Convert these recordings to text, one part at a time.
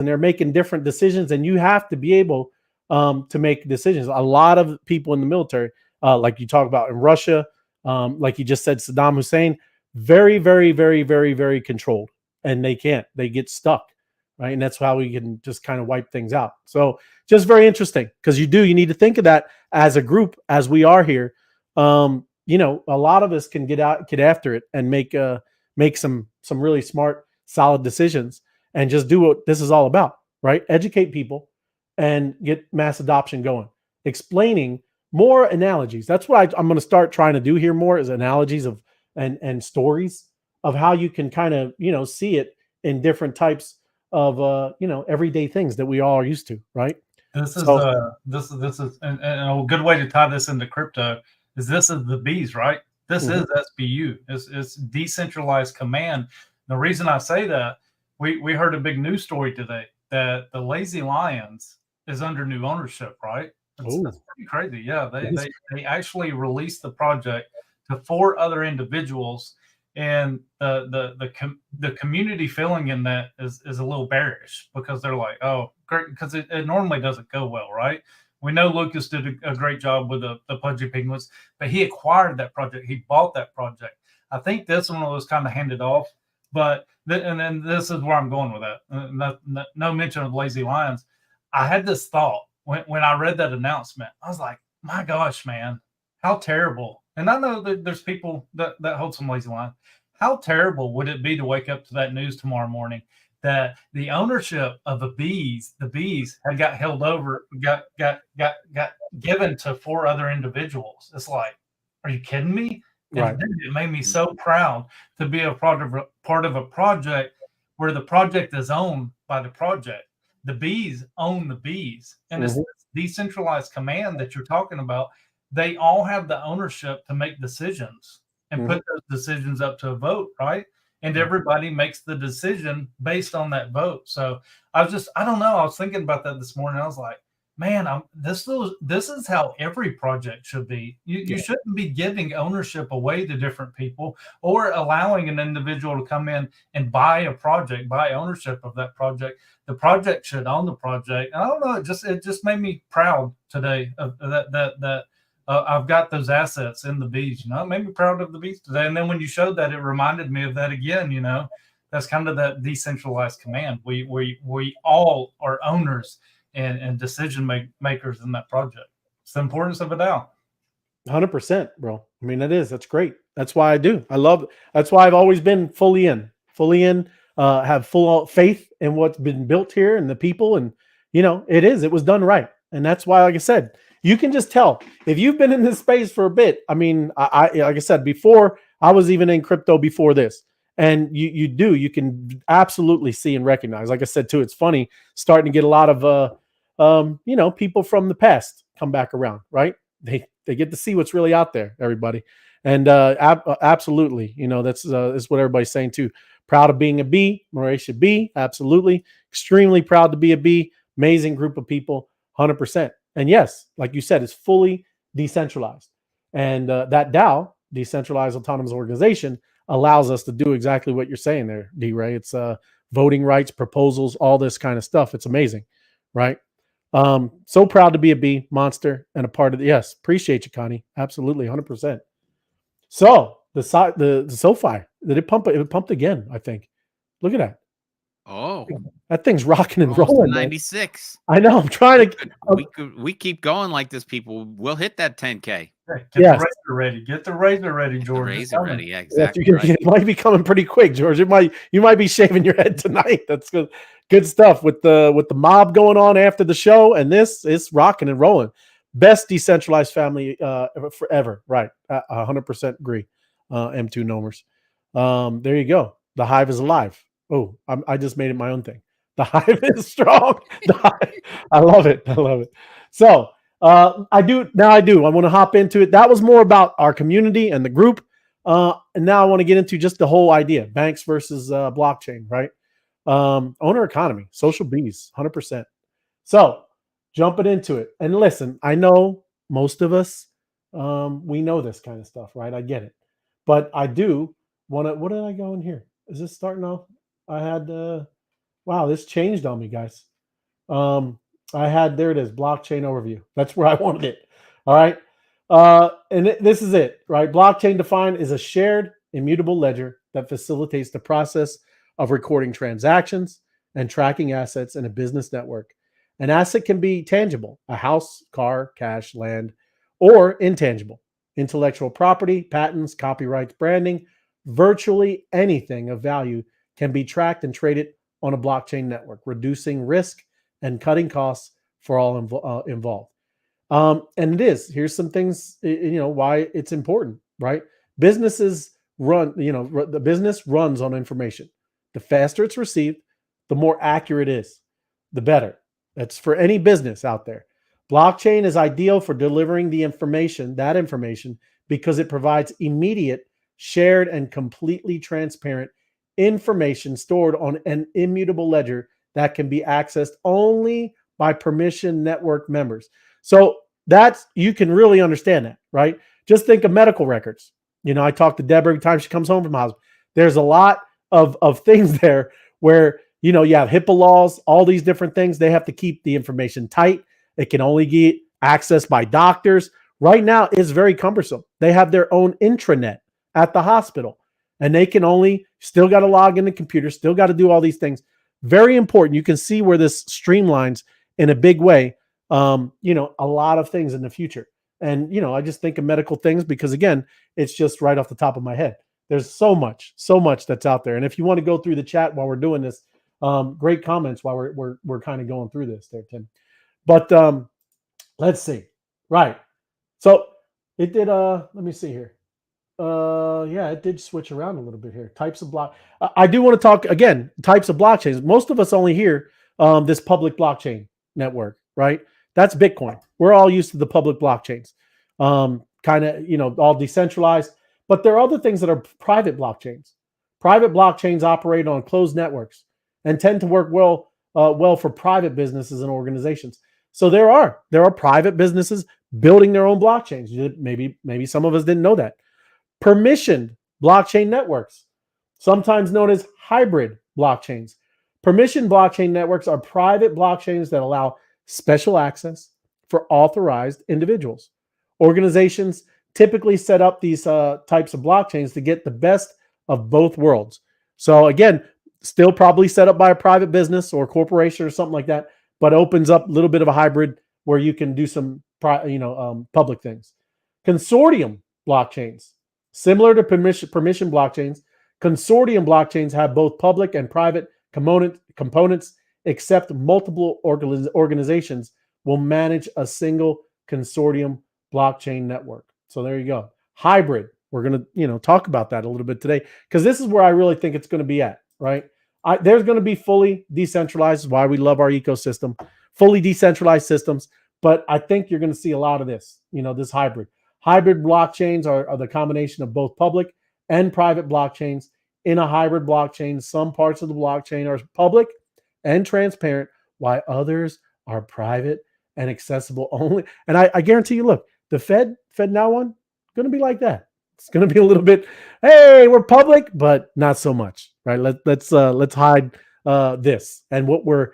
and they're making different decisions, and you have to be able to make decisions. A lot of people in the military, like you talk about in Russia, like you just said, Saddam Hussein, very, very, very, very, very controlled, and they get stuck, right? And that's how we can just kind of wipe things out. So just very interesting, because you need to think of that as a group, as we are here. A lot of us can get after it, and make some really smart, solid decisions, and just do what this is all about, right? Educate people and get mass adoption going. Explaining more analogies. That's what I'm going to start trying to do here more, is analogies of and stories of how you can kind of see it in different types of everyday things that we all are used to, right? This is So and a good way to tie this into crypto is this is the bees, right? This mhm, is SBU. It's decentralized command. The reason I say that, we heard a big news story today that the Lazy Lions is under new ownership, right? That's oh, pretty crazy. Yeah, they, yes, they they actually released the project to four other individuals, and the community feeling in that is a little bearish, because they're like, oh, great, because it normally doesn't go well, right? We know Lucas did a great job with the Pudgy Penguins, but he acquired that project. He bought that project. I think this one was kind of handed off, but and then this is where I'm going with that. No mention of Lazy Lions. I had this thought when I read that announcement. I was like, my gosh, man, how terrible. And I know that there's people that hold some Lazy Lions. How terrible would it be to wake up to that news tomorrow morning that the ownership of the bees had got held over, got given to four other individuals? It's like, are you kidding me? And right. then it made me so proud to be a part of a project where the project is owned by the project. The bees own the bees, and it's Mhm, this decentralized command that you're talking about. They all have the ownership to make decisions and mhm, put those decisions up to a vote, right? And right. everybody makes the decision based on that vote. So I don't know. I was thinking about that this morning. I was like, man, this is how every project should be. You Yeah. shouldn't be giving ownership away to different people, or allowing an individual to come in and buy a project, buy ownership of that project. The project should own the project. And I don't know. It just made me proud today of that. I've got those assets in the bees. It made me proud of the bees today. And then when you showed that, it reminded me of that again. That's kind of that decentralized command. We all are owners and decision makers in that project. It's the importance of it now. 100%, bro. I mean, that's great. That's why I do. I love, that's why I've always been fully in, have full faith in what's been built here and the people. And, it was done right. And that's why, like I said, you can just tell if you've been in this space for a bit. I mean, like I said before, I was even in crypto before this. And you can absolutely see and recognize. Like I said, too, it's funny starting to get a lot of, people from the past come back around, right? They get to see what's really out there, everybody. And absolutely, that's what everybody's saying too. Proud of being a B, Mauritia B, absolutely, extremely proud to be a B. Amazing group of people, 100%. And yes, like you said, it's fully decentralized, and that DAO, decentralized autonomous organization, allows us to do exactly what you're saying there, D. Ray. It's voting rights, proposals, all this kind of stuff. It's amazing, right? So proud to be a B monster and a part of the, yes, appreciate you, Connie. Absolutely, 100%. So the SoFi, did it pump? It pumped again, I think. Look at that. Oh, That thing's rocking and almost to rolling, man. 96. I know. I'm trying to. We keep going like this, people. We'll hit that 10K. Hey, get the Yes, razor ready. Get the razor ready, Get the George. It's razor coming. ready. Yeah, yes, exactly right. it might be coming pretty quick, George. You might be shaving your head tonight. That's good. Good stuff with the mob going on after the show, and this is rocking and rolling. Best decentralized family forever. Right, 100% agree. M2 Nomers. There you go. The hive is alive. Oh, I just made it my own thing. The hive is strong. I love it. I love it. So I do now. I want to hop into it. That was more about our community and the group. And now I want to get into just the whole idea: banks versus blockchain, right? Owner economy, social bees, 100%. So jumping into it, and listen, I know most of us, we know this kind of stuff, right? I get it, but I do want to. What did I go in here? Is this starting off? I had. Wow, this changed on me, guys. Um, I had, there it is, blockchain overview. That's where I wanted it. All right. This is it, right? Blockchain defined is a shared immutable ledger that facilitates the process of recording transactions and tracking assets in a business network. An asset can be tangible, a house, car, cash, land, or intangible, intellectual property, patents, copyrights, branding, virtually anything of value can be tracked and traded on a blockchain network, reducing risk and cutting costs for all involved. And it is. Here's some things, why it's important, right? Businesses run, the business runs on information. The faster it's received, the more accurate it is, the better. That's for any business out there. Blockchain is ideal for delivering that information, because it provides immediate, shared, and completely transparent information stored on an immutable ledger that can be accessed only by permission network members. So that's, you can really understand that, right? Just think of medical records. I talk to Deb every time she comes home from the hospital. There's a lot of things there where, you have HIPAA laws, all these different things. They have to keep the information tight. It can only get accessed by doctors. Right now, it's very cumbersome. They have their own intranet at the hospital, and they can only, still got to log in the computer, still got to do all these things. Very important. You can see where this streamlines in a big way, a lot of things in the future. And, I just think of medical things because, again, it's just right off the top of my head. There's so much that's out there. And if you want to go through the chat while we're doing this, great comments while we're kind of going through this there, Tim. But let's see. Right. So it did, let me see here. Yeah, it did switch around a little bit here. Types of block. I do want to talk again, types of blockchains. Most of us only hear this public blockchain network, right? That's Bitcoin. We're all used to the public blockchains, kind of, all decentralized. But there are other things that are private blockchains. Private blockchains operate on closed networks and tend to work well for private businesses and organizations. So there are private businesses building their own blockchains. Maybe some of us didn't know that. Permissioned blockchain networks, sometimes known as hybrid blockchains. Permissioned blockchain networks are private blockchains that allow special access for authorized individuals. Organizations typically set up these types of blockchains to get the best of both worlds. So again, still probably set up by a private business or corporation or something like that, but opens up a little bit of a hybrid where you can do some public things. Consortium blockchains, similar to permission blockchains, consortium blockchains have both public and private components, except multiple organizations will manage a single consortium blockchain network. So there you go. Hybrid. We're going to, talk about that a little bit today, because this is where I really think it's going to be at, right? There's going to be fully decentralized, is why we love our ecosystem, fully decentralized systems. But I think you're going to see a lot of this, this hybrid. Hybrid blockchains are the combination of both public and private blockchains. In a hybrid blockchain, some parts of the blockchain are public and transparent, while others are private and accessible only. And I guarantee you, look, the Fed Now one, going to be like that. It's going to be a little bit, hey, we're public, but not so much, right? Let's hide this. And what we're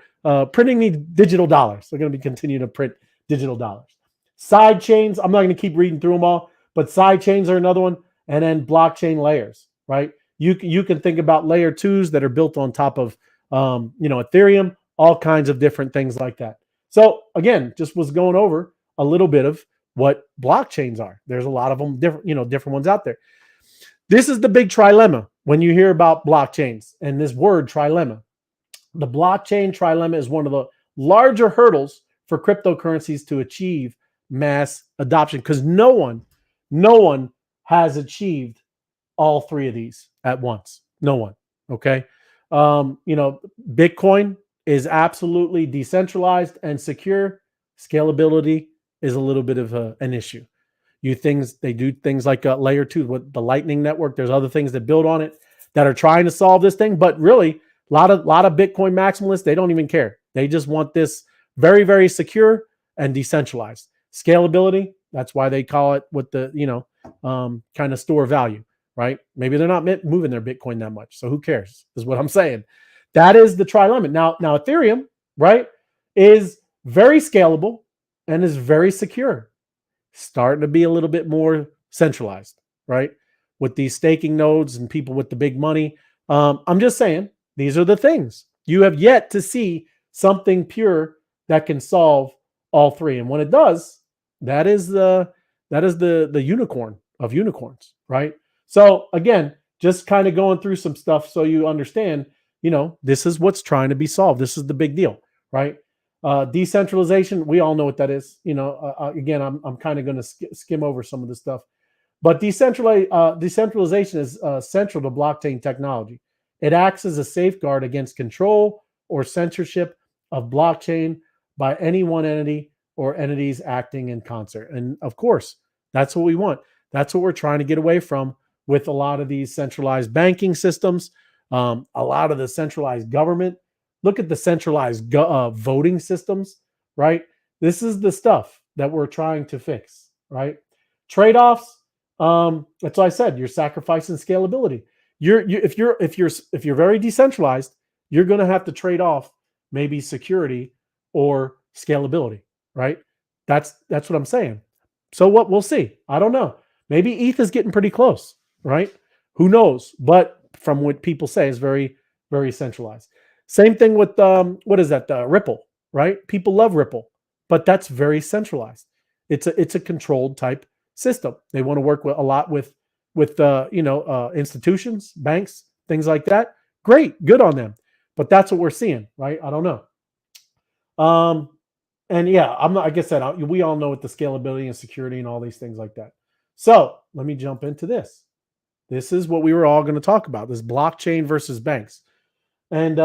printing the digital dollars. We're going to be continuing to print digital dollars. Side chains, I'm not going to keep reading through them all, but side chains are another one. And then blockchain layers, right? You can think about layer 2s that are built on top of Ethereum, all kinds of different things like that. So again, just was going over a little bit of what blockchains are. There's a lot of them, different ones out there. This is the big trilemma when you hear about blockchains and this word trilemma. The blockchain trilemma is one of the larger hurdles for cryptocurrencies to achieve mass adoption, because no one has achieved all three of these at once. No one. Okay. Bitcoin is absolutely decentralized and secure. Scalability is a little bit of an issue. They do things like layer 2 with the Lightning Network. There's other things that build on it that are trying to solve this thing, but really a lot of Bitcoin maximalists, they don't even care. They just want this very, very secure and decentralized. Scalability, that's why they call it with the, kind of store value, right? Maybe they're not moving their Bitcoin that much. So who cares is what I'm saying. That is the tri-limit. Now Ethereum, right, is very scalable and is very secure. Starting to be a little bit more centralized, right? With these staking nodes and people with the big money. I'm just saying, these are the things. You have yet to see something pure that can solve all three. And when it does, that is the unicorn of unicorns, right? So again, just kind of going through some stuff so you understand, this is what's trying to be solved. This is the big deal, right? Decentralization, we all know what that is. Again, I'm kind of going to skim over some of the stuff, but decentralization is central to blockchain technology. It acts as a safeguard against control or censorship of blockchain by any one entity or entities acting in concert. And of course, that's what we want. That's what we're trying to get away from with a lot of these centralized banking systems, a lot of the centralized government. Look at the centralized voting systems, right? This is the stuff that we're trying to fix, right? Trade-offs. That's what I said. You're sacrificing scalability. If you're very decentralized, you're going to have to trade off maybe security or scalability, right? That's what I'm saying. So what? We'll see. I don't know. Maybe ETH is getting pretty close, right? Who knows? But from what people say, is very, very centralized. Same thing with what is that? Ripple, right? People love Ripple, but that's very centralized. It's a controlled type system. They want to work a lot with institutions, banks, things like that. Great, good on them. But that's what we're seeing, right? I don't know. And yeah, I'm not. Like I said, we all know what the scalability and security and all these things like that. So let me jump into this. This is what we were all going to talk about: this blockchain versus banks. And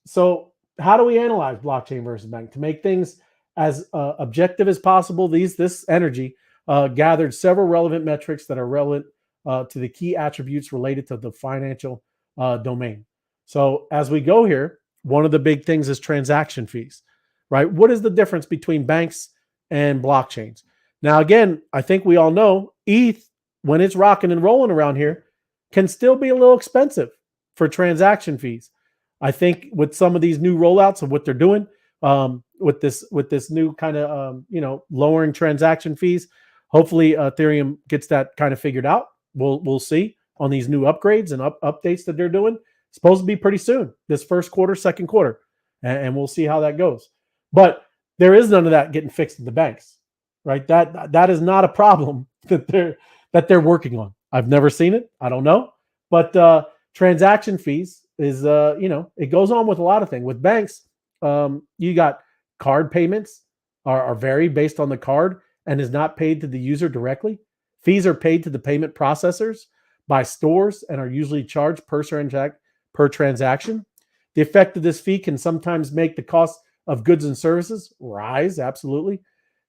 so, how do we analyze blockchain versus bank to make things as objective as possible? This energy gathered several relevant metrics that are relevant to the key attributes related to the financial domain. So, as we go here, one of the big things is transaction fees, right? What is the difference between banks and blockchains? Now, again, I think we all know ETH, when it's rocking and rolling around here, can still be a little expensive for transaction fees. I think with some of these new rollouts of what they're doing, with this new kind of lowering transaction fees, hopefully Ethereum gets that kind of figured out. We'll see on these new upgrades and updates that they're doing. It's supposed to be pretty soon, this first quarter, second quarter, and we'll see how that goes. But there is none of that getting fixed in the banks, right? That is not a problem that they're working on. I've never seen it. I don't know, but transaction fees is it goes on with a lot of things. With banks, you got card payments are varied based on the card and is not paid to the user directly. Fees are paid to the payment processors by stores and are usually charged per transaction. The effect of this fee can sometimes make the cost of goods and services rise. Absolutely.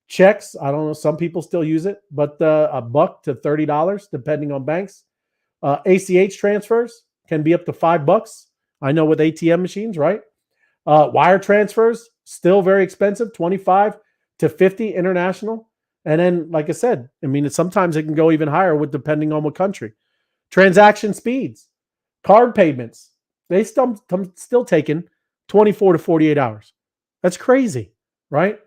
Checks, I don't know, some people still use it, but $1 to $30 depending on banks. ACH transfers can be up to $5. I know with ATM machines, right? Wire transfers still very expensive, 25 to 50 international. And then, like I said, sometimes it can go even higher with depending on what country. Transaction speeds, card payments, they still taking 24 to 48 hours. That's crazy, right?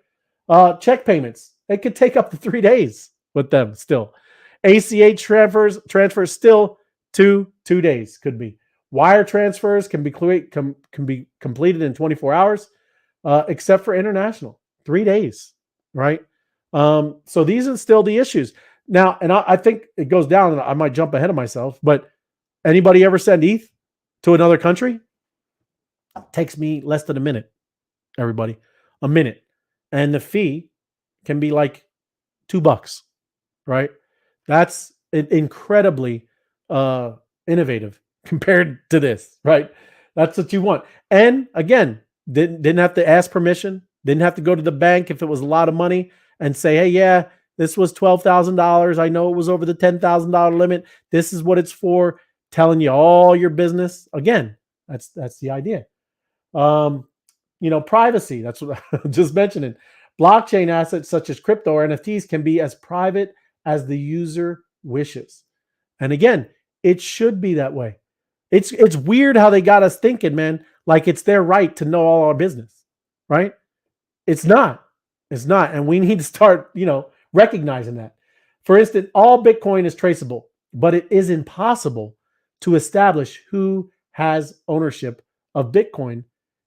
Check payments, it could take up to 3 days with them still. ACH transfers still 2 days could be. Wire transfers can be completed in 24 hours, except for international, 3 days, right? So these are still the issues. Now, and I think it goes down, and I might jump ahead of myself, but anybody ever send ETH to another country? It takes me less than a minute, everybody. A minute. And the fee can be like $2, right? That's incredibly innovative compared to this, right? That's what you want. And again, didn't have to ask permission, didn't have to go to the bank if it was a lot of money and say, hey, yeah, this was $12,000. I know it was over the $10,000 limit. This is what it's for, telling you all your business. Again, that's the idea. Privacy, that's what I'm just mentioning. Blockchain assets such as crypto or NFTs can be as private as the user wishes. And again, it should be that way. It's weird how they got us thinking, man. like it's their right to know all our business, right? It's not. It's not. And we need to start, recognizing that. For instance, all Bitcoin is traceable, but it is impossible to establish who has ownership of Bitcoin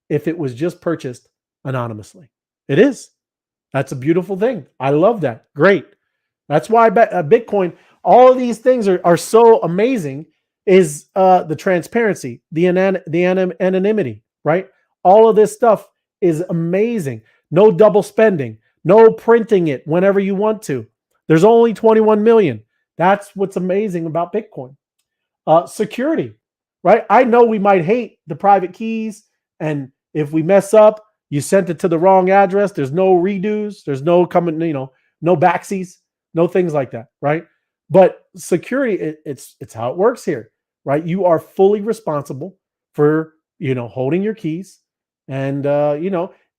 if it was just purchased anonymously. It is. That's a beautiful thing. I love that. Great. That's why Bitcoin, all of these things are so amazing is the transparency, the anonymity, right? All of this stuff is amazing. No double spending, no printing it whenever you want to. There's only 21 million. That's what's amazing about Bitcoin. Security, right? I know we might hate the private keys, and if we mess up, you sent it to the wrong address. There's no redos. There's no coming, no backsies, no things like that, right? But security, it's how it works here, right? You are fully responsible for holding your keys, and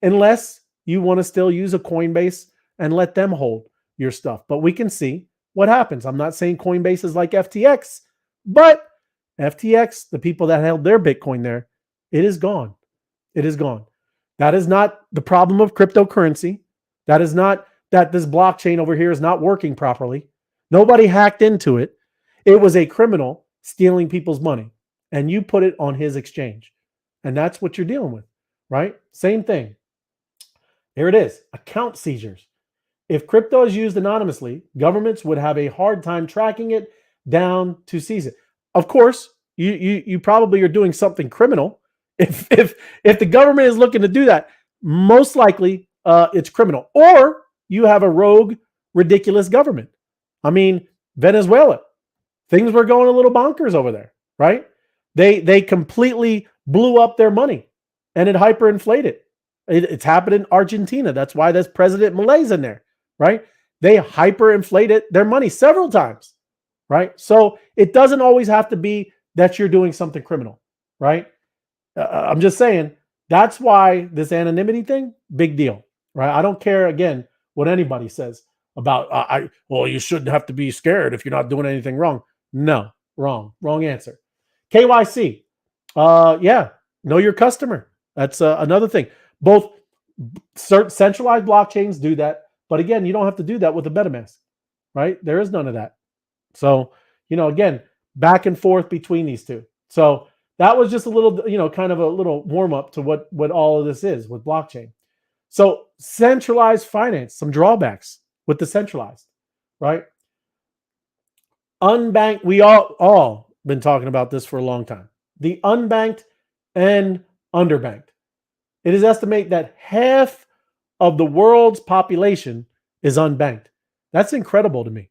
unless you want to still use a Coinbase and let them hold your stuff. But we can see what happens. I'm not saying Coinbase is like FTX, but FTX, the people that held their Bitcoin there, it is gone. It is gone. That is not the problem of cryptocurrency. That is not that this blockchain over here is not working properly. Nobody hacked into it. It was a criminal stealing people's money, and you put it on his exchange. And that's what you're dealing with, right? Same thing. Here it is, account seizures. If crypto is used anonymously, governments would have a hard time tracking it down to seize it. Of course, you probably are doing something criminal. If the government is looking to do that, most likely it's criminal. Or you have a rogue, ridiculous government. I mean, Venezuela, things were going a little bonkers over there, right? They completely blew up their money and it hyperinflated. It's happened in Argentina. That's why there's President Milei's in there, right? They hyperinflated their money several times, right? So it doesn't always have to be that you're doing something criminal, right? I'm just saying that's why this anonymity thing, big deal, right? I don't care, again, what anybody says about, well, you shouldn't have to be scared if you're not doing anything wrong. No, wrong answer. KYC, yeah, know your customer. That's another thing. Both centralized blockchains do that, but again, you don't have to do that with a MetaMask, right? There is none of that. So, again, back and forth between these two. So that was just a little, kind of a little warm up to what all of this is with blockchain. So centralized finance, some drawbacks with the centralized, right? Unbanked, we all been talking about this for a long time. The unbanked and underbanked. It is estimated that half of the world's population is unbanked. That's incredible to me.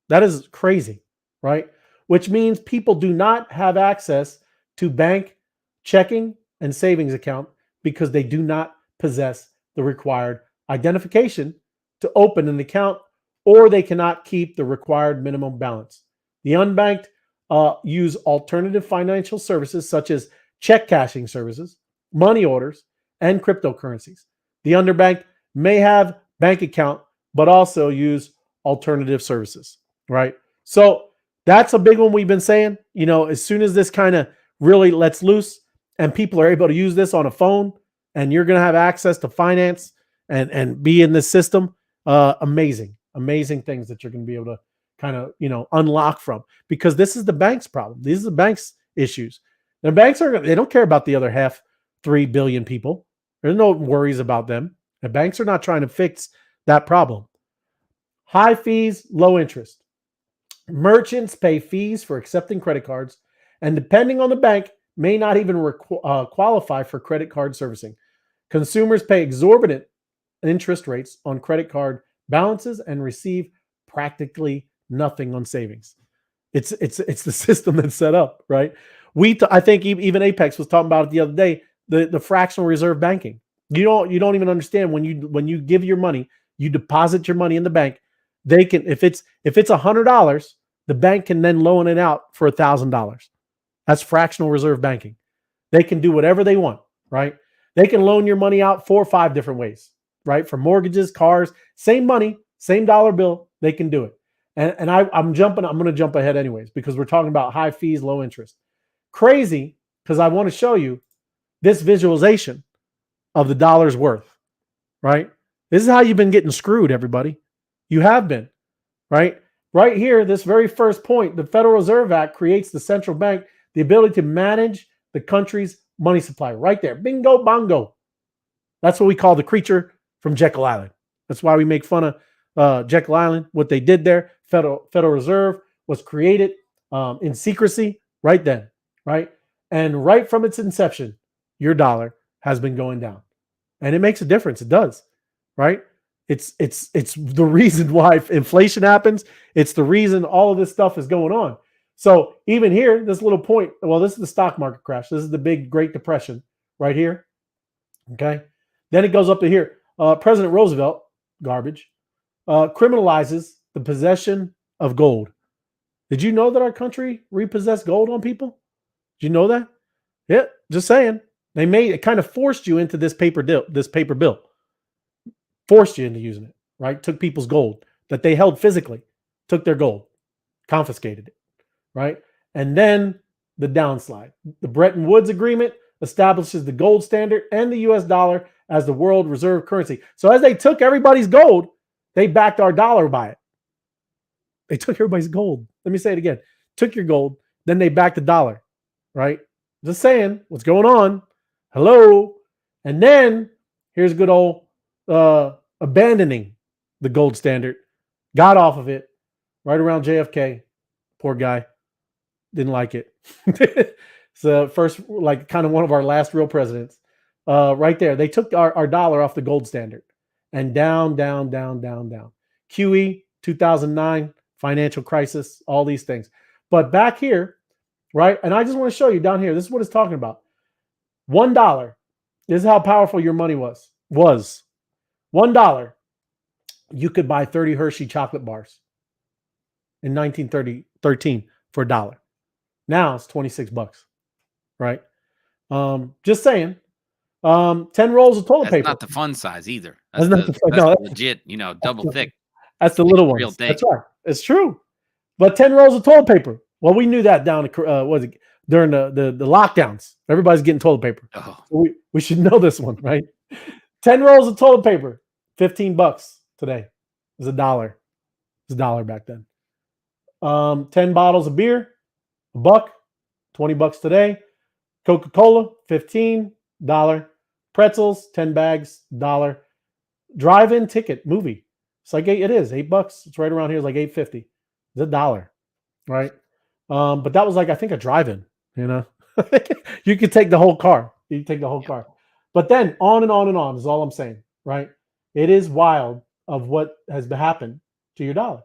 That is crazy, right? Which means people do not have access to bank checking and savings account because they do not possess the required identification to open an account, or they cannot keep the required minimum balance. The unbanked use alternative financial services such as check cashing services, money orders, and cryptocurrencies. The underbanked may have bank account, but also use alternative services, right? So that's a big one we've been saying. As soon as this kind of really lets loose and people are able to use this on a phone and you're going to have access to finance and be in this system, amazing things that you're going to be able to kind of, unlock from, because this is the bank's problem. These are the bank's issues. The banks they don't care about the other 3 billion people. There's no worries about them. The banks are not trying to fix that problem. High fees, low interest. Merchants pay fees for accepting credit cards, and depending on the bank, may not even qualify for credit card servicing. Consumers pay exorbitant interest rates on credit card balances and receive practically nothing on savings. It's the system that's set up, right? I think even Apex was talking about it the other day. The fractional reserve banking. You don't even understand when you give your money, you deposit your money in the bank. They can, if it's $100, the bank can then loan it out for $1,000. That's fractional reserve banking. They can do whatever they want, right? They can loan your money out 4 or 5 different ways, right? For mortgages, cars, same money, same dollar bill, they can do it. And I'm going to jump ahead anyways, because we're talking about high fees, low interest. Crazy, because I want to show you this visualization of the dollar's worth, right? This is how you've been getting screwed, everybody. You have been, right? Right here, this very first point, the Federal Reserve Act creates the central bank the ability to manage the country's money supply. Right there. Bingo bongo. That's what we call the creature from Jekyll Island. That's why we make fun of Jekyll Island, what they did there. Federal Reserve was created in secrecy right then, right? And right from its inception, your dollar has been going down. And it makes a difference. It does, right? It's the reason why inflation happens. It's the reason all of this stuff is going on. So even here, this little point, well, this is the stock market crash. This is the big Great Depression right here. Okay. Then it goes up to here. President Roosevelt, garbage, criminalizes the possession of gold. Did you know that our country repossessed gold on people? Did you know that? Yeah, just saying. They made it, kind of forced you into this paper bill, forced you into using it, right? Took people's gold that they held physically, took their gold, confiscated it, right? And then the downslide. The Bretton Woods Agreement establishes the gold standard and the US dollar as the world reserve currency. So as they took everybody's gold, they backed our dollar by it. They took everybody's gold. Let me say it again. Took your gold, then they backed the dollar, right? Just saying, what's going on? Hello. And then here's good old abandoning the gold standard. Got off of it right around JFK. Poor guy. Didn't like it. So first, like kind of one of our last real presidents. Right there. They took our dollar off the gold standard. And down, down, down, down, down. QE, 2009, financial crisis, all these things. But back here, right? And I just want to show you down here. This is what it's talking about. $1. This is how powerful your money was. $1. You could buy 30 Hershey chocolate bars in 1913 for $1. Now it's 26 bucks, right? Just saying. 10 rolls of toilet That's paper. not the fun size either. That's That's the legit, double thick. That's the little real ones. thing. That's right. It's true. But 10 rolls of toilet paper. Well, we knew that down was it during the lockdowns. Everybody's getting toilet paper. Oh, So we should know this one, right? 10 rolls of toilet paper, 15 bucks today. It was $1. It was $1 back then. 10 bottles of beer, $1, 20 bucks today. Coca-Cola, $15. Pretzels, 10 bags, $1. Drive-in ticket movie. It's like it is $8. It's right around here. It's like $8.50. It's $1, right? But that was like I think a drive-in. You could take the whole car. You could take the whole car. But then on and on and on is all I'm saying, right? It is wild of what has happened to your dollar,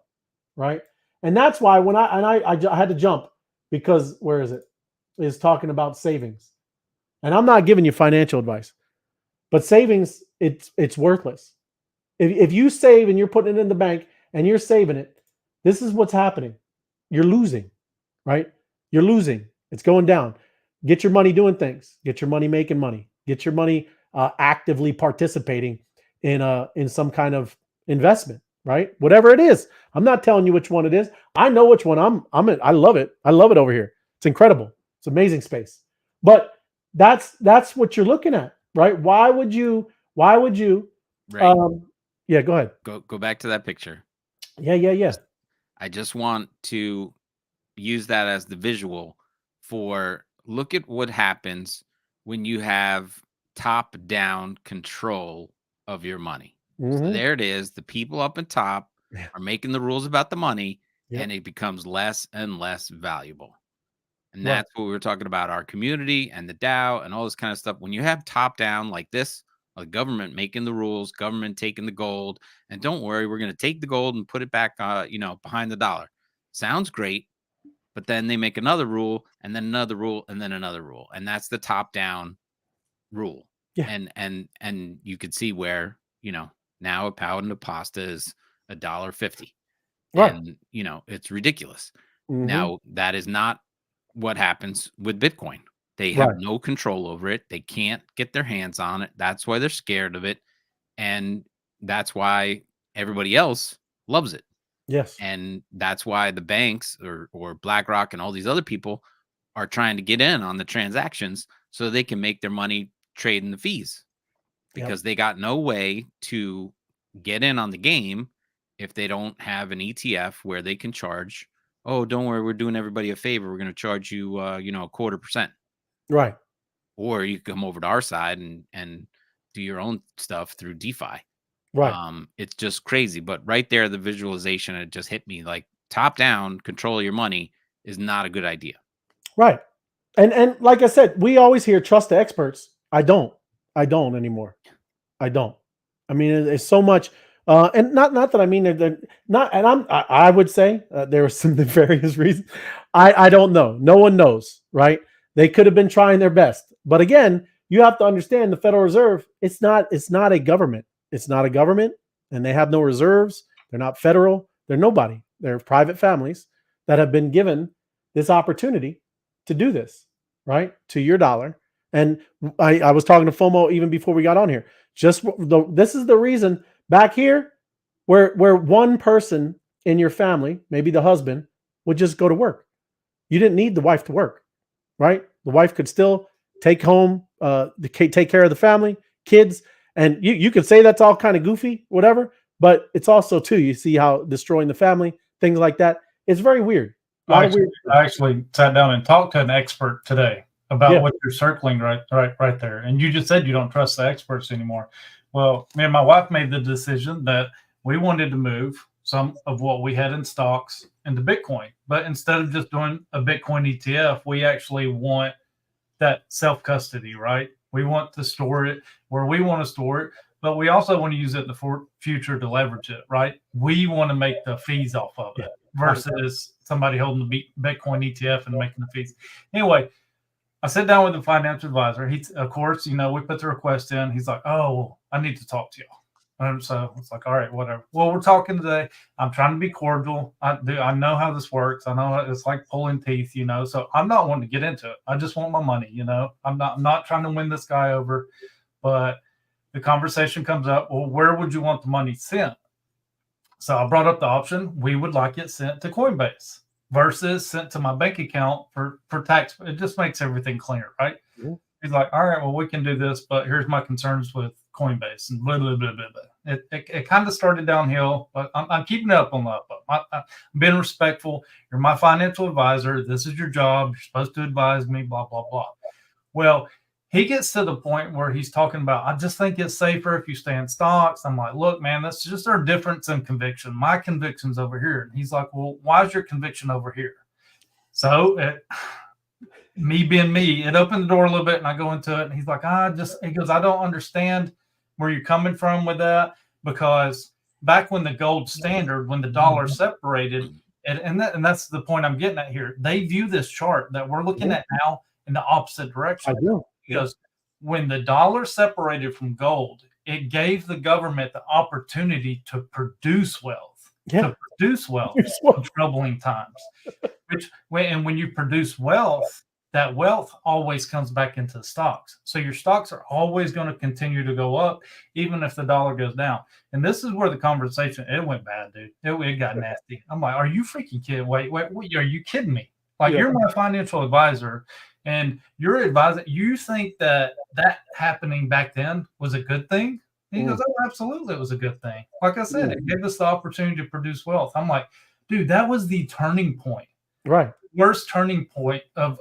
right? And that's why when I had to jump because where is it? It's talking about savings, and I'm not giving you financial advice, but savings it's worthless. If you save and you're putting it in the bank and you're saving it, this is what's happening. You're losing, right? You're losing. It's going down. Get your money doing things. Get your money making money. Get your money actively participating in some kind of investment, right? Whatever it is. I'm not telling you which one it is. I know which one I'm in. I love it. I love it over here. It's incredible. It's amazing space. But that's what you're looking at, right? Why would you right. Yeah, go ahead. Go back to that picture. Yeah. I just want to use that as the visual for look at what happens when you have top down control of your money. So there it is. The people up at top Yeah. are making the rules about the money, Yep. and it becomes less and less valuable. And Right. that's what we were talking about, our community and the DAO and all this kind of stuff. When you have top down like this, a government making the rules, government taking the gold, and don't worry, we're going to take the gold and put it back, behind the dollar. Sounds great, but then they make another rule, and then another rule, and then another rule, and that's the top down rule. Yeah. And you could see where now a pound of pasta is $1.50, Right. and it's ridiculous. Mhm. Now that is not what happens with Bitcoin. They have Right. no control over it. They can't get their hands on it. That's why they're scared of it. And that's why everybody else loves it. Yes. And that's why the banks or BlackRock and all these other people are trying to get in on the transactions so they can make their money trading the fees, because they got no way to get in on the game if they don't have an ETF where they can charge, oh, don't worry, we're doing everybody a favor, we're going to charge you a 0.25%. Right. Or you can come over to our side and do your own stuff through DeFi. Right. It's just crazy. But right there, the visualization, it just hit me like top down, control your money is not a good idea. Right. And like I said, we always hear trust the experts. I don't anymore. I don't. I mean, it's so much, and not that I mean they're not. And I would say there are some various reasons. I don't know. No one knows, right? They could have been trying their best, but again, you have to understand the Federal Reserve. It's not a government. It's not a government, and they have no reserves. They're not federal. They're nobody. They're private families that have been given this opportunity to do this, right? To your dollar. And I was talking to FOMO even before we got on here. This is the reason back here where one person in your family, maybe the husband, would just go to work. You didn't need the wife to work, right? The wife could still take home, take care of the family, kids. And you could say that's all kind of goofy, whatever, but it's also too, you see how destroying the family, things like that. It's very weird. I actually sat down and talked to an expert today about what you're circling right there. And you just said you don't trust the experts anymore. Well, me and my wife made the decision that we wanted to move some of what we had in stocks into Bitcoin. But instead of just doing a Bitcoin ETF, we actually want that self-custody, right? We want to store it where we want to store it, but we also want to use it in the future to leverage it, right? We want to make the fees off of it versus somebody holding the Bitcoin ETF and making the fees. Anyway, I sat down with the financial advisor. He, of course, we put the request in. He's like, oh, I need to talk to y'all. And so it's like, all right, whatever. Well, we're talking today. I'm trying to be cordial. I know how this works. I know it's like pulling teeth, so I'm not wanting to get into it. I just want my money, I'm not trying to win this guy over, but the conversation comes up, well, where would you want the money sent? So I brought up the option, we would like it sent to Coinbase versus sent to my bank account for tax. It just makes everything clear, right? Mm-hmm. He's like, all right, well, we can do this, but here's my concerns with Coinbase and blah, blah, blah, blah, blah. It kind of started downhill, but I'm keeping it up on the up. I'm being respectful. You're my financial advisor. This is your job. You're supposed to advise me, blah, blah, blah. Well, he gets to the point where he's talking about, I just think it's safer if you stay in stocks. I'm like, look, man, that's just our difference in conviction. My conviction's over here. And he's like, well, why is your conviction over here? So me being me, it opened the door a little bit and I go into it. And he's like, he goes, I don't understand where you're coming from with that, because back when the gold standard, when the dollar separated, and that's the point I'm getting at here. They view this chart that we're looking at now in the opposite direction. I do. Because when the dollar separated from gold, it gave the government the opportunity to produce wealth, in troubling times. When you produce wealth, that wealth always comes back into the stocks. So your stocks are always going to continue to go up, even if the dollar goes down. And this is where the conversation, it went bad, dude. It got nasty. I'm like, are you freaking kidding? Wait, are you kidding me? Like, you're my financial advisor. And your advisor, you think that happening back then was a good thing? And he goes, oh, absolutely, it was a good thing. Like I said, it gave us the opportunity to produce wealth. I'm like, dude, that was the turning point. Right. Worst turning point of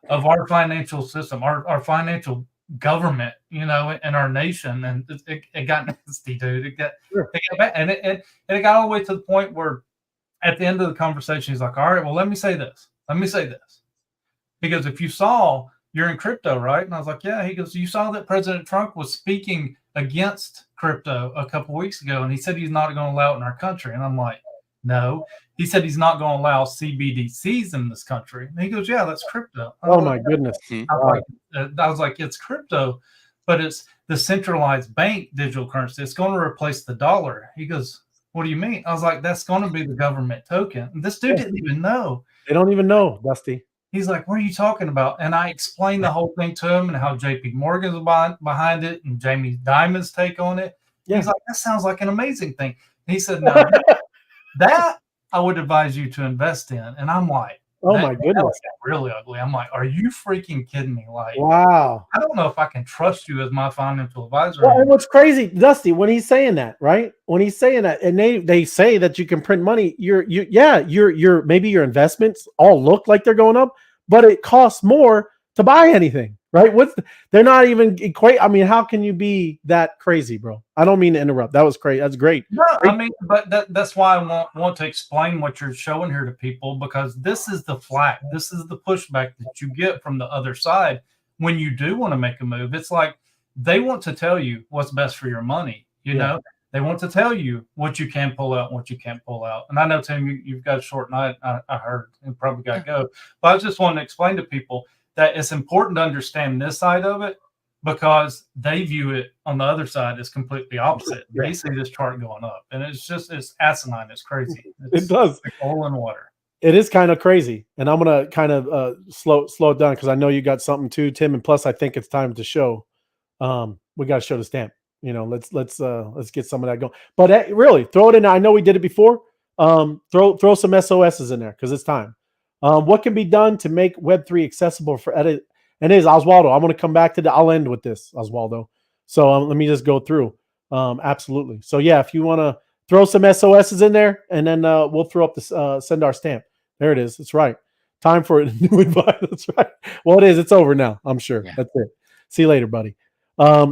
our financial system, our financial government, in our nation. And it got nasty, dude. It got bad. And it got all the way to the point where at the end of the conversation, he's like, all right, well, let me say this. Because if you saw, you're in crypto, right? And I was like, yeah. He goes, you saw that President Trump was speaking against crypto a couple of weeks ago, and he said he's not going to allow it in our country. And I'm like, no. He said he's not going to allow CBDCs in this country. And he goes, yeah, that's crypto. My goodness. I was like, it's crypto, but it's the centralized bank digital currency. It's going to replace the dollar. He goes, what do you mean? I was like, that's going to be the government token. And this dude didn't even know. They don't even know, Dusty. He's like, what are you talking about? And I explained the whole thing to him and how JP Morgan's behind it and Jamie Dimon's take on it. Yeah. He's like, that sounds like an amazing thing. And he said, no, that I would advise you to invest in. And I'm like, Oh that my that goodness. got really ugly. I'm like, are you freaking kidding me? Like, Wow. I don't know if I can trust you as my financial advisor Well, and anymore. what's crazy, Dusty, when he's saying that, right? When he's saying that, and they say that you can print money, your maybe your investments all look like they're going up, but it costs more to buy anything, right? They're not even equate. I mean, how can you be that crazy, bro? I don't mean to interrupt. That was crazy. That's great. No, Great. I mean, but that's why I want to explain what you're showing here to people, because this is the flack, this is the pushback that you get from the other side when you do want to make a move. It's like they want to tell you what's best for your money. Yeah. They want to tell you what you can pull out and what you can't pull out. And I know, Tim, you've got a short night. I heard, and probably got to go. But I just want to explain to people that it's important to understand this side of it, because they view it on the other side as completely opposite. Yeah. They see this chart going up, and it's asinine. It's crazy. It does. like oil and water. It is kind of crazy, and I'm gonna kind of slow it down because I know you got something too, Tim. And plus, I think it's time to show. We got to show the stamp. Let's get some of that going. But really, throw it in. I know we did it before. Throw some SOSs in there because it's time. What can be done to make Web3 accessible for edit? And it is Oswaldo. I'm going to come back to I'll end with this, Oswaldo. So let me just go through. Absolutely. So yeah, if you want to throw some SOSs in there, and then we'll throw up this send our stamp. There it is. That's right. Time for a new advice. That's right. Well, it is. It's over now. I'm sure. Yeah. That's it. See you later, buddy.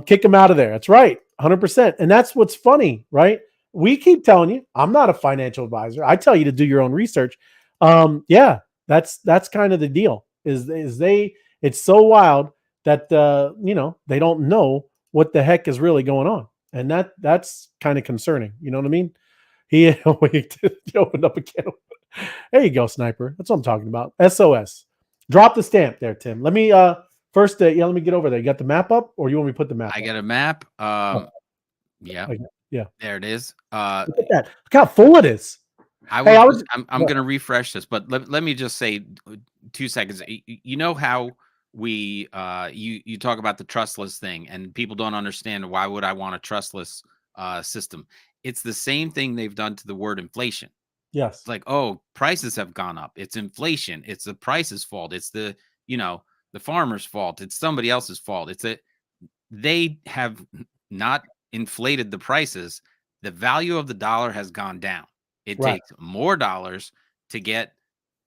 Kick him out of there. That's right. 100%. And that's what's funny, right? We keep telling you, I'm not a financial advisor. I tell you to do your own research. Yeah, that's kind of the deal. It's so wild that they don't know what the heck is really going on, and that's kind of concerning. You know what I mean? He opened up a can. There you go, sniper. That's what I'm talking about. SOS. Drop the stamp there, Tim. Let me first. Let me get over there. You got the map up, or you want me to put the map? I up? got a map. Yeah, Okay. Yeah. there it is. Look at that. Look how full it is. I'm going to refresh this, but let me just say 2 seconds. You know how we you talk about the trustless thing, and people don't understand why would I want a trustless system. It's the same thing they've done to the word inflation. Yes. It's like, oh, prices have gone up. It's inflation. It's the price's fault. It's the farmer's fault. It's somebody else's fault. They have not inflated the prices. The value of the dollar has gone down. It Right. takes more dollars to get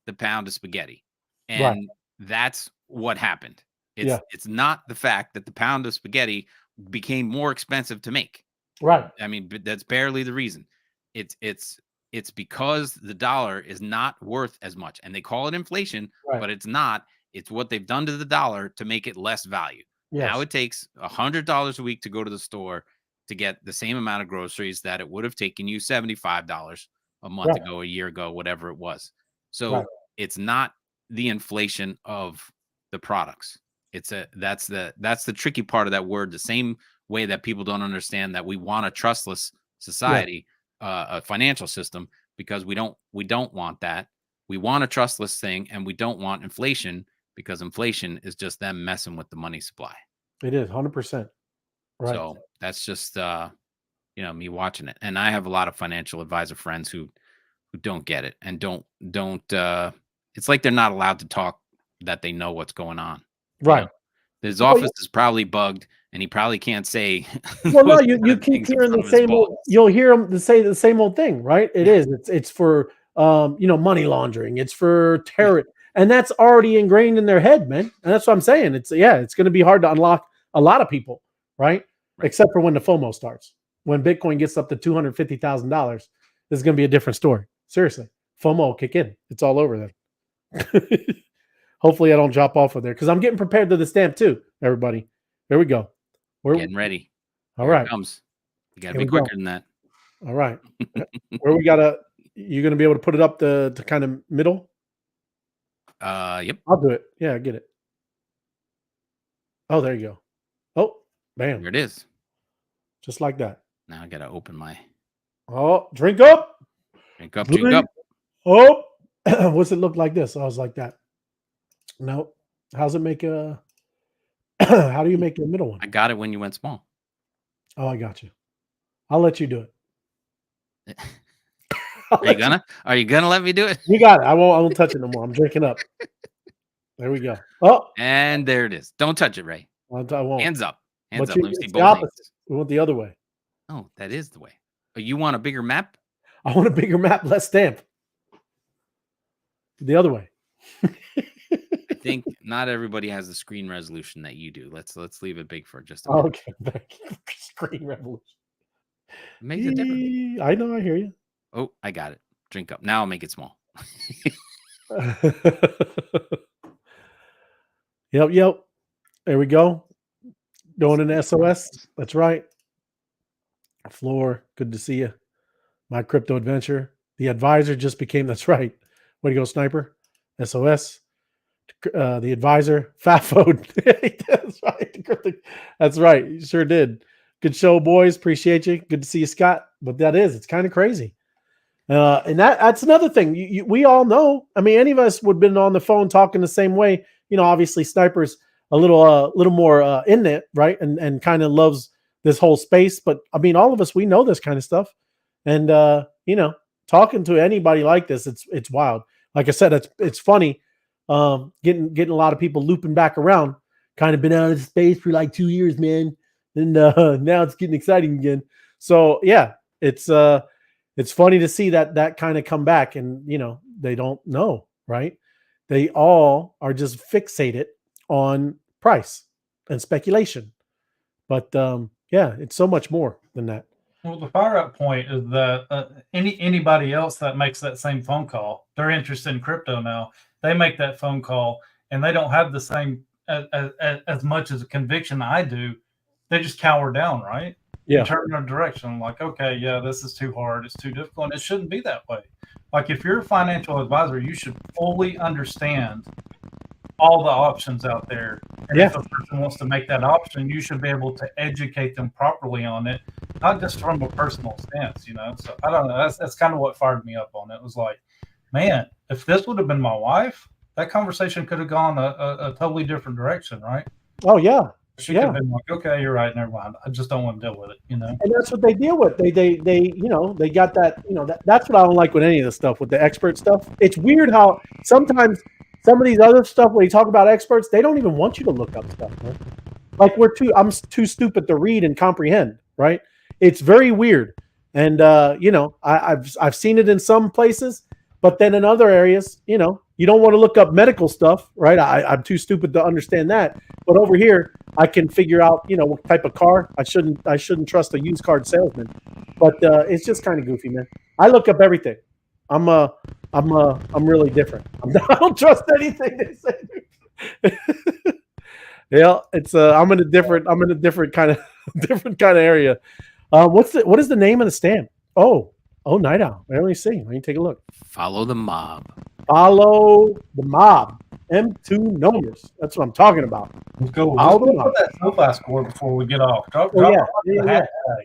the pound of spaghetti. And Right. that's what happened. Yeah. It's not the fact that the pound of spaghetti became more expensive to make. Right. I mean, but that's barely the reason. It's because the dollar is not worth as much, and they call it inflation, Right. but it's not. It's what they've done to the dollar to make it less value. Now Yes. it takes $100 a week to go to the store to get the same amount of groceries that it would have taken you $75 a month Right. ago, a year ago, whatever it was. So Right. it's not the inflation of the products. That's the tricky part of that word. The same way that people don't understand that we want a trustless society, a financial system, because we don't want that. We want a trustless thing, and we don't want inflation, because inflation is just them messing with the money supply. It is 100%. Right. So that's just me watching it. And I have a lot of financial advisor friends who don't get it and don't it's like they're not allowed to talk, that they know what's going on. Right. His office is probably bugged, and he probably can't say Well, no, you keep hearing the same old, you'll hear them say the same old thing, right? It is. It's for money laundering. It's for terror. And that's already ingrained in their head, man. And that's what I'm saying. It's going to be hard to unlock a lot of people, right? Except for when the FOMO starts. When Bitcoin gets up to $250,000, this is going to be a different story. Seriously. FOMO will kick in. It's all over then. Hopefully I don't drop off of there, because I'm getting prepared to the stamp too, everybody. There we go. We're getting ready. All right. It comes. You got to be quicker than that. All right. Where you're going to be able to put it up to kind of middle? Yep. I'll do it. Yeah, get it. Oh, there you go. Oh, bam. There it is. Just like that. Now I got to open my. Oh, drink up. Drink up, drink up. Oh, what's it look like this? I was like that. No. How's it make a, how do you make the middle one? I got it when you went small. Oh, I got you. I'll let you do it. Are you gonna let me do it? You got it. I won't touch it no more. I'm drinking up. There we go. Oh, And there it is. Don't touch it, Ray. I won't. Hands up. Hands But up. Let me see it's the both opposite. hands. We went the other way. Oh, that is the way. Oh, you want a bigger map? I want a bigger map, less stamp. The other way. I think not everybody has the screen resolution that you do. Let's leave it big for just a minute. Okay. Screen revolution. It makes a difference. I know. I hear you. Oh, I got it. Drink up. Now I'll make it small. Yep. There we go. Going in SOS. That's right. Floor. Good to see you. My crypto adventure. The advisor just became. That's right. Way to go, sniper. SOS. The advisor. FAFO. That's right. That's right. You sure did. Good show, boys. Appreciate you. Good to see you, Scott. But it's kind of crazy. And that's another thing. We all know. I mean, any of us would have been on the phone talking the same way. Obviously, Sniper's a little more in it, right? And kind of loves this whole space. But I mean, all of us, we know this kind of stuff. And talking to anybody like this, it's wild. Like I said, it's funny. Getting a lot of people looping back around. Kind of been out of space for like 2 years, man. And now it's getting exciting again. So yeah, it's funny to see that kind of come back, and they don't know, right? They all are just fixated on price and speculation. But it's so much more than that. Well, the fire up point is that anybody else that makes that same phone call, they're interested in crypto now. They make that phone call and they don't have the same as much as a conviction I do. They just cower down, right? Yeah. Turn their direction. Like, okay, yeah, this is too hard. It's too difficult. And it shouldn't be that way. Like, if you're a financial advisor, you should fully understand all the options out there. And if a person wants to make that option, you should be able to educate them properly on it, not just from a personal stance, So I don't know. That's kind of what fired me up on it. It was like, man, if this would have been my wife, that conversation could have gone a totally different direction, right? Oh yeah. She could have been like, okay, you're right, never mind. I just don't want to deal with it, And that's what they deal with. They got that. That's what I don't like with any of this stuff, with the expert stuff. It's weird how sometimes some of these other stuff, when you talk about experts, they don't even want you to look up stuff, man. Like I'm too stupid to read and comprehend, right? It's very weird. And I've seen it in some places, but then in other areas, you don't want to look up medical stuff, right? I'm too stupid to understand that. But over here, I can figure out, what type of car. I shouldn't trust a used car salesman. But it's just kind of goofy, man. I look up everything. I'm really different. I don't trust anything they say. Yeah, it's I'm in a different kind of area. What is the name of the stamp? Oh, Night Owl. Let me see. Let me take a look. Follow the mob. Follow the mob. M2 numbers. That's what I'm talking about. Let's go. Let's put that SoFi score before we get off. Drop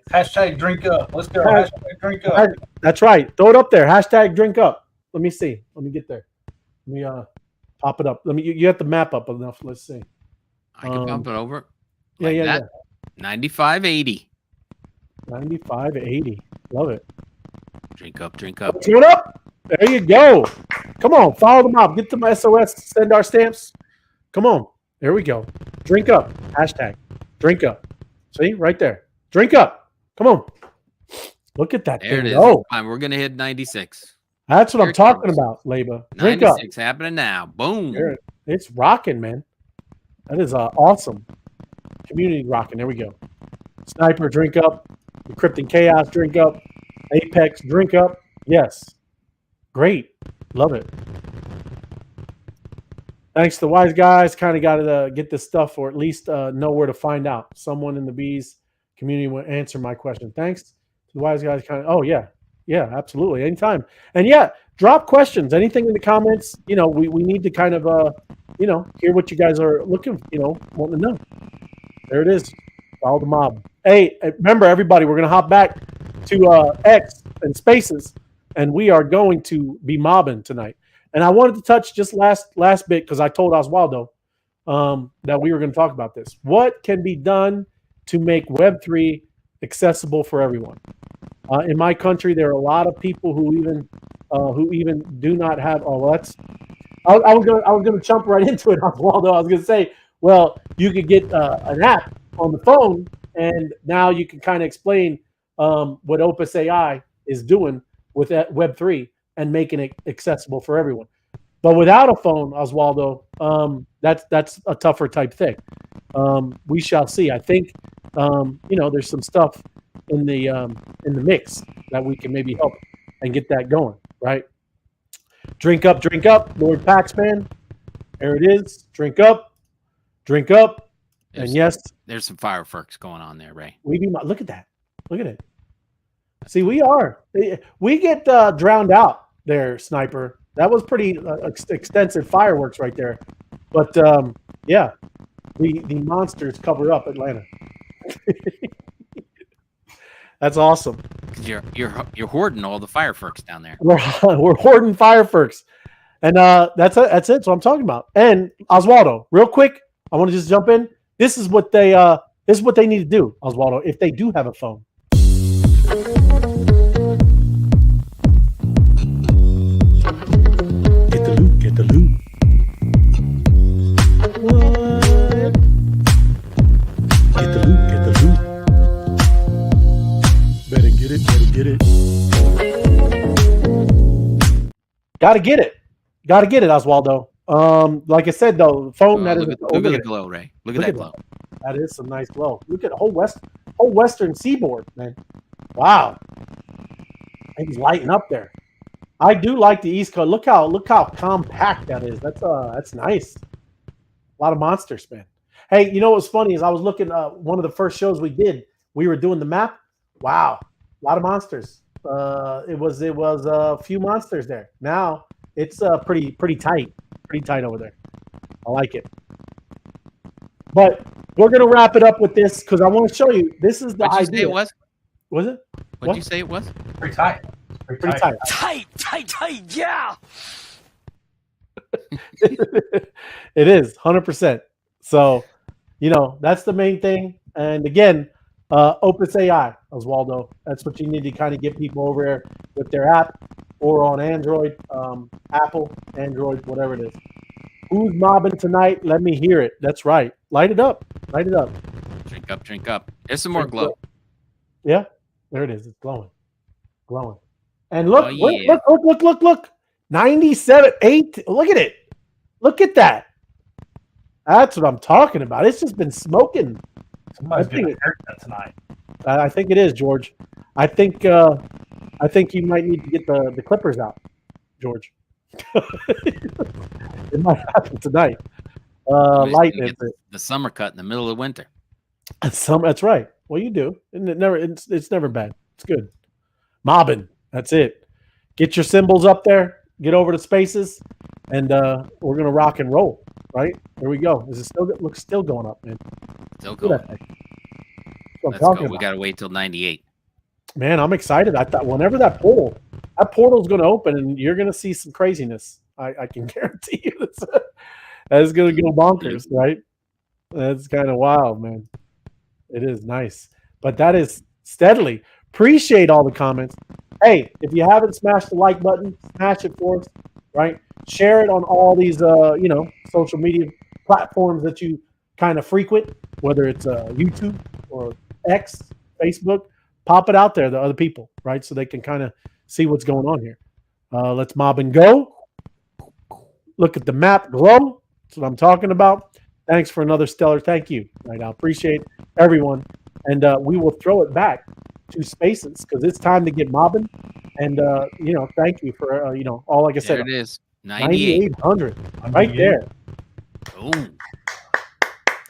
hashtag drink up. Let's go. Hashtag drink up. That's right. Throw it up there. Hashtag drink up. Let me see. Let me get there. Let me pop it up. You have to map up enough. Let's see. I can bump it over. Like that. 95.80. 95.80. Love it. Drink up. Turn up. There you go. Come on, follow the mob. Get to my SOS. Send our stamps. Come on. There we go. Drink up. Hashtag. Drink up. See? Right there. Drink up. Come on. Look at that. There it is. Oh, We're going to hit 96. That's what I'm talking about, Leba. Drink 96 up. happening now. Boom. It's rocking, man. That is awesome. Community rocking. There we go. Sniper, drink up. Encrypting Chaos, drink up. Apex, drink up. Yes. Great. Love it. Thanks to the wise guys. Kind of got to get this stuff, or at least know where to find out. Someone in the bees community will answer my question. Thanks to the wise guys. Oh, yeah. Yeah, absolutely. Anytime. And yeah, drop questions. Anything in the comments. We need to kind of, hear what you guys are looking, wanting to know. There it is. Follow the mob. Hey, remember, everybody, we're going to hop back to X and Spaces, and we are going to be mobbing tonight. And I wanted to touch just last bit, because I told Oswaldo that we were going to talk about this. What can be done to make Web3 accessible for everyone? In my country, there are a lot of people who even do not have. Oh, well, that's. I was gonna jump right into it, Oswaldo. I was gonna say, well, you could get an app on the phone, and now you can kind of explain what Opus AI is doing with that Web3 and making it accessible for everyone. But without a phone, Oswaldo, that's a tougher type thing. We shall see. I think there's some stuff in the mix that we can maybe help and get that going. Right? Drink up, Lord Paxman. There it is. Drink up, and yes, there's some fireworks going on there, Ray. Look at that. Look at it. See, we get drowned out there, Sniper. That was pretty extensive fireworks right there. But yeah, the monsters cover up Atlanta. That's awesome. You're hoarding all the fireworks down there. We're hoarding fireworks, and that's it. So I'm talking about. And Oswaldo, real quick, I want to just jump in. This is what they need to do, Oswaldo, if they do have a phone. Get the loot. What? Get the loot. Better get it. Gotta get it, Oswaldo. Like I said though, the phone look at the glow, Ray. Look at that glow. That is some nice glow. Look at the whole western seaboard, man. Wow. It's lighting up there. I do like the East Coast. Look how compact that is. That's nice. A lot of monsters, man. Hey, you know what's funny is I was looking one of the first shows we did. We were doing the map. Wow, a lot of monsters. It was a few monsters there. Now it's pretty tight over there. I like it. But we're gonna wrap it up with this because I want to show you. This is the idea. Say it was? Was it? What'd you say it was? Pretty tight. Pretty tight. Tight, yeah. It is 100%. So, that's the main thing. And again, Opus AI, Oswaldo. That's what you need to kind of get people over there with their app or on Android, Apple, Android, whatever it is. Who's mobbing tonight? Let me hear it. That's right. Light it up. Drink up. There's some more glow. Yeah, there it is. It's glowing. And look, yeah. look. 97.8. Look at it. Look at that. That's what I'm talking about. It's just been smoking. Somebody's getting a haircut tonight. I think it is, George. I think you might need to get the clippers out, George. It might happen tonight. Lighting it. The summer cut in the middle of winter. That's right. Well, you do. And it's never bad. It's good. Mobbing. That's it. Get your symbols up there. Get over to spaces, and we're gonna rock and roll. Right? There we go. Is it still going up, man? Still going. Let's go. We gotta wait till 98. Man, I'm excited. I thought whenever that portal's gonna open, and you're gonna see some craziness. I can guarantee you that's gonna go bonkers, right? That's kind of wild, man. It is nice, but that is steadily. Appreciate all the comments. Hey, if you haven't smashed the like button, smash it for us, right? Share it on all these, social media platforms that you kind of frequent, whether it's YouTube or X, Facebook. Pop it out there to other people, right? So they can kind of see what's going on here. Let's mob and go. Look at the map glow. That's what I'm talking about. Thanks for another stellar. Thank you. Right, I appreciate everyone. And we will throw it back to spaces because it's time to get mobbing. And, thank you for, all, like I said. There it is. 9,800. Right there. Oh.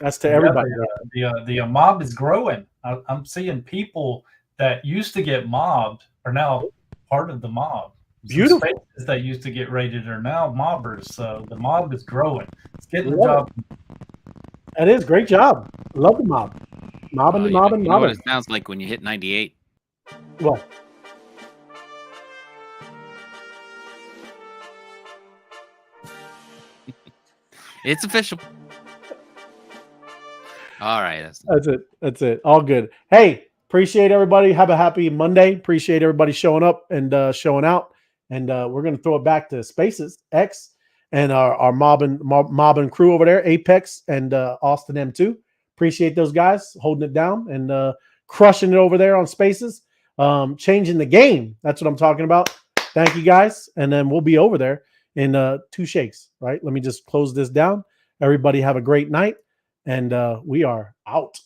That's to everybody. The mob is growing. I'm seeing people that used to get mobbed are now part of the mob. Beautiful. Some spaces that used to get raided are now mobbers. So the mob is growing. It's getting the job. That is great job. Love the mob. Mobbing. You know what it sounds like when you hit 98? What? It's official. All right. That's it. All good. Hey, Appreciate everybody. Have a happy Monday. Appreciate everybody showing up and showing out. And we're going to throw it back to Spaces X and our mob and crew over there, Apex and Austin M2. Appreciate those guys holding it down and crushing it over there on Spaces. Changing the game. That's what I'm talking about. Thank you guys. And then we'll be over there in 2 shakes, right? Let me just close this down. Everybody have a great night. And we are out.